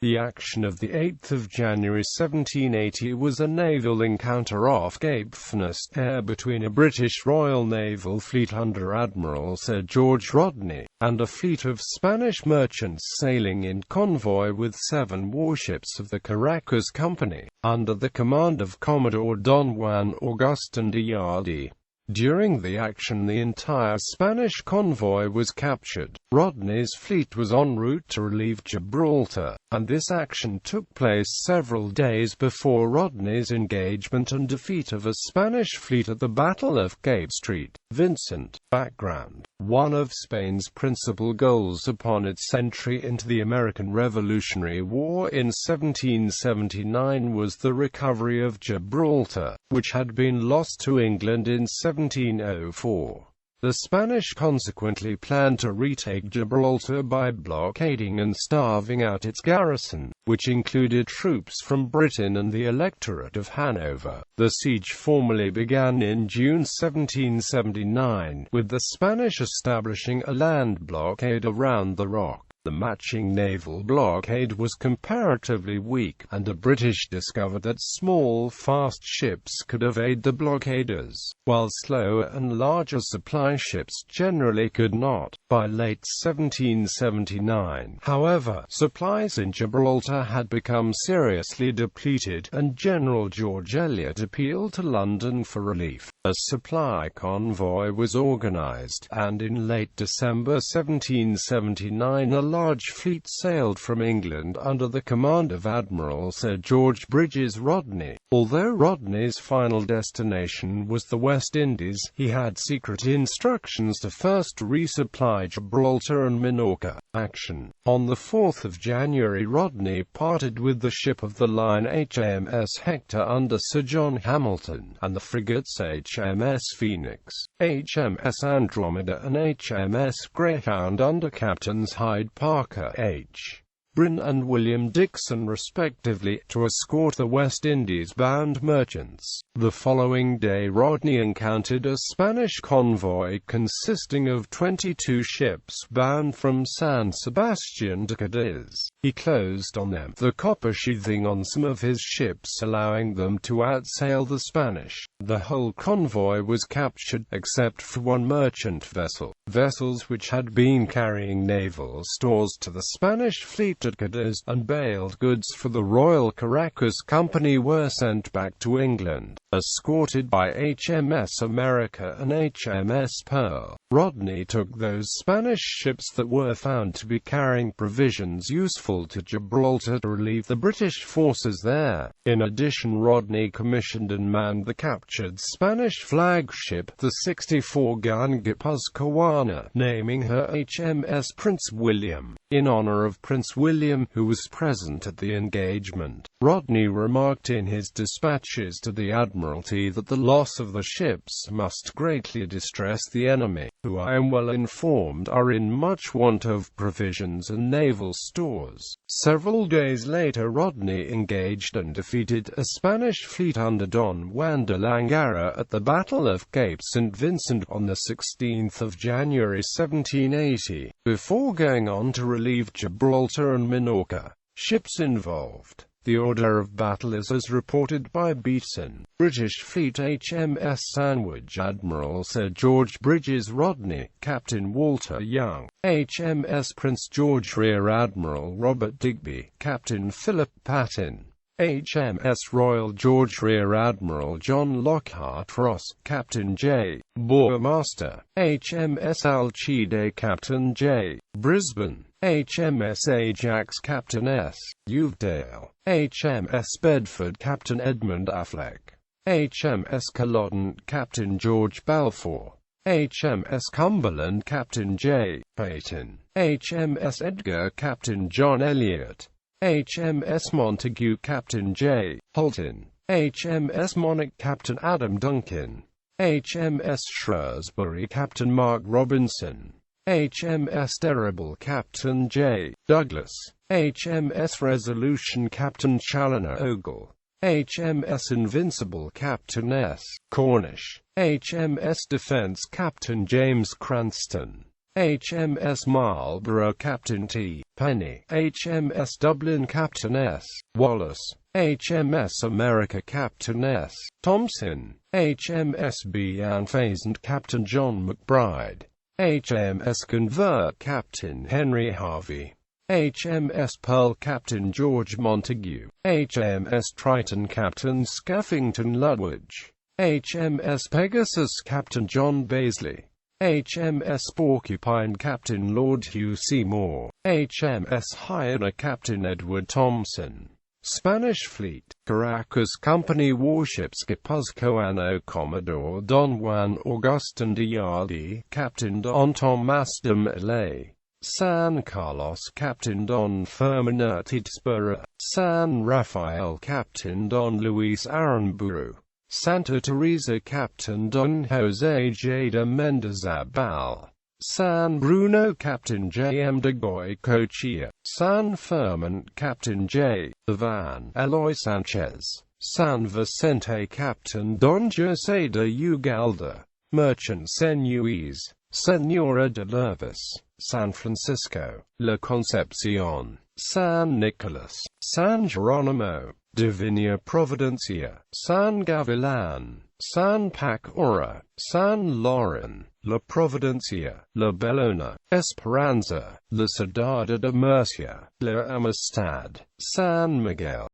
The action of 8 January 1780 was a naval encounter off Cape Finisterre between a British Royal Naval Fleet under Admiral Sir George Rodney, and a fleet of Spanish merchants sailing in convoy with 7 warships of the Caracas Company, under the command of Commodore Don Juan Agustin de Yardi. During the action the entire Spanish convoy was captured. Rodney's fleet was en route to relieve Gibraltar, and this action took place several days before Rodney's engagement and defeat of a Spanish fleet at the Battle of Cape St. Vincent. Background: one of Spain's principal goals upon its entry into the American Revolutionary War in 1779 was the recovery of Gibraltar, which had been lost to England in 1704. The Spanish consequently planned to retake Gibraltar by blockading and starving out its garrison, which included troops from Britain and the Electorate of Hanover. The siege formally began in June 1779, with the Spanish establishing a land blockade around the Rock. The matching naval blockade was comparatively weak, and the British discovered that small, fast ships could evade the blockaders, while slower and larger supply ships generally could not. By late 1779, however, supplies in Gibraltar had become seriously depleted, and General George Eliot appealed to London for relief. A supply convoy was organized, and in late December 1779 a large fleet sailed from England under the command of Admiral Sir George Bridges Rodney. Although Rodney's final destination was the West Indies, he had secret instructions to first resupply Gibraltar and Minorca. Action. On the 4th of January Rodney parted with the ship of the line HMS Hector under Sir John Hamilton, and the frigates HMS Phoenix, HMS Andromeda and HMS Greyhound under Captains Hyde Parker, H. Bryn and William Dixon respectively, to escort the West Indies-bound merchants. The following day Rodney encountered a Spanish convoy consisting of 22 ships bound from San Sebastian to Cadiz. He closed on them, the copper sheathing on some of his ships allowing them to outsail the Spanish. The whole convoy was captured, except for one merchant vessel. Vessels which had been carrying naval stores to the Spanish fleet at Cadiz, and baled goods for the Royal Caracas Company were sent back to England, escorted by HMS America and HMS Pearl. Rodney took those Spanish ships that were found to be carrying provisions useful to Gibraltar to relieve the British forces there. In addition, Rodney commissioned and manned the captured Spanish flagship, the 64-gun Guipuzcoana, naming her HMS Prince William, in honor of Prince William, who was present at the engagement. Rodney remarked in his dispatches to the Admiralty that the loss of the ships must greatly distress the enemy, who I am well informed are in much want of provisions and naval stores. Several days later Rodney engaged and defeated a Spanish fleet under Don Juan de Langara at the Battle of Cape St. Vincent on the 16th of January 1780, before going on to relieve Gibraltar and Minorca. Ships involved. The order of battle is as reported by Beatson. British Fleet HMS Sandwich, Admiral Sir George Bridges Rodney, Captain Walter Young. HMS Prince George, Rear Admiral Robert Digby, Captain Philip Patten. HMS Royal George, Rear Admiral John Lockhart Ross, Captain J. Bourmaster. HMS Alcide, Captain J. Brisbane. HMS Ajax, Captain S. Uvedale. HMS Bedford, Captain Edmund Affleck. HMS Culloden, Captain George Balfour. HMS Cumberland, Captain J. Peyton. HMS Edgar, Captain John Elliot. HMS Montague, Captain J. Holton. HMS Monarch, Captain Adam Duncan. HMS Shrewsbury, Captain Mark Robinson. HMS Terrible, Captain J. Douglas. HMS Resolution, Captain Challoner Ogle. HMS Invincible, Captain S. Cornish. HMS Defence, Captain James Cranston. HMS Marlborough Captain T. Penny, HMS Dublin Captain S. Wallace, HMS America Captain S. Thompson, HMS Bean Pheasant Captain John McBride, HMS Convert Captain Henry Harvey, HMS Pearl Captain George Montague, HMS Triton Captain Skaffington Lutwidge, HMS Pegasus Captain John Baisley, HMS Porcupine Captain Lord Hugh Seymour, HMS Hyena Captain Edward Thompson. Spanish Fleet, Caracas Company Warships Guipuzcoano Commodore Don Juan Augustin de Yardi, Captain Don Tomás de Malay, San Carlos Captain Don Fermin Tidspera, San Rafael Captain Don Luis Aramburu, Santa Teresa Captain Don Jose J. de Mendizabal, San Bruno Captain J. M. de Goycochea, San Fermin Captain J. Van Eloy Sanchez, San Vicente Captain Don José de Ugalda, Merchant Señuís, Señora de Lervis, San Francisco, La Concepcion, San Nicolas, San Geronimo, Divina Providencia, San Gavilan, San Pacora, San Lauren, La Providencia, La Bellona, Esperanza, La Ciudad de Murcia, La Amistad, San Miguel,